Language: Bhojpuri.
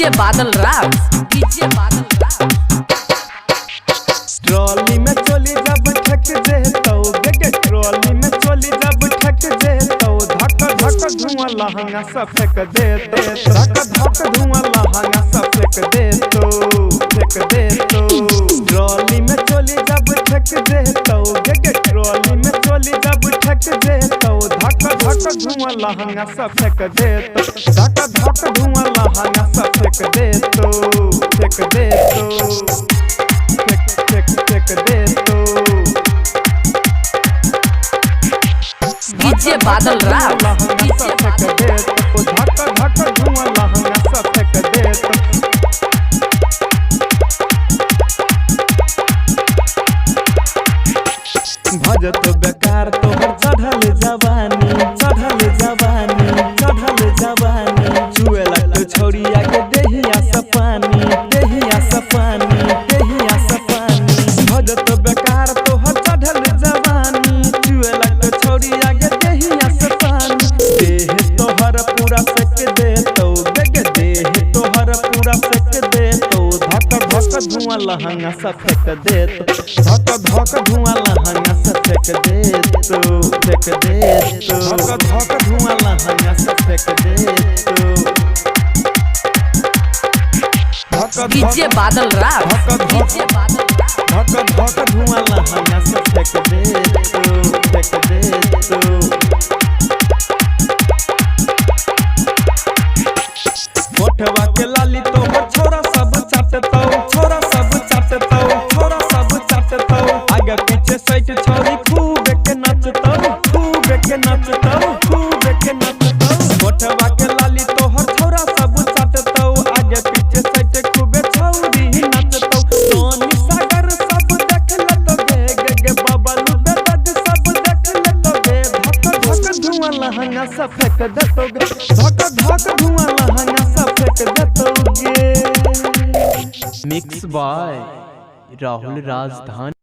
डीजे बादल राज, डीजे बादल राज। ट्रॉली में चोली जब ठक जे तो गे ट्रॉली में चोली जब ठक जे तो धक धक धुआं लहंगा सब फेंक दे तो धक धक धुआं लहंगा सब फेंक दे तो ट्रॉली में चोली जब ठक जे तो गे ट्रॉली में चोली जब ठक जे तो धक धक धुआं लहंगा सब फेंक दे तो धक धक धुआं लहंगा सब फेंक दे डीजे बादल राज, डीजे बादल राज। धक धक धुआं लहंगा सब फेंक दे भजत बेकार तोहर चढ़ल जवानी चुए लगतो छौरिया के देहिया सपानी भजत बेकार तोहर चढ़ल जवानी चुए लगतो छौरिया के देहिया सपानी देह तोहर पूरा सेक दे तो देह तोहर पूरा सेक दे तो धक धक धुआं लहंगा सब फेंक दे धक धक धुआं लहंगा सब फेंक दे धक धक धुआं लहंगा सब फेंक दे डीजे बादल राज, डीजे बादल राज। धक धक धुआं लहंगा सब फेंक दे होठवा के लाली तोहर छोरा सब चाटतौ आगे पीछे सैट छौरी खूब के नचतौ होठवा के लाली तोहर छोरा सब चाटतौ आगे पीछे सैट खूब छौरी नचतौ सोनी सागर सब देख लेतो गे बबलू बेदद सब देख लेतो गे धक धक धुआं लहंगा सब फेंक देतो गे धक धक धुआं लहंगा सब फेंक देतो गे। मिक्स बाय राहुल राजधानी।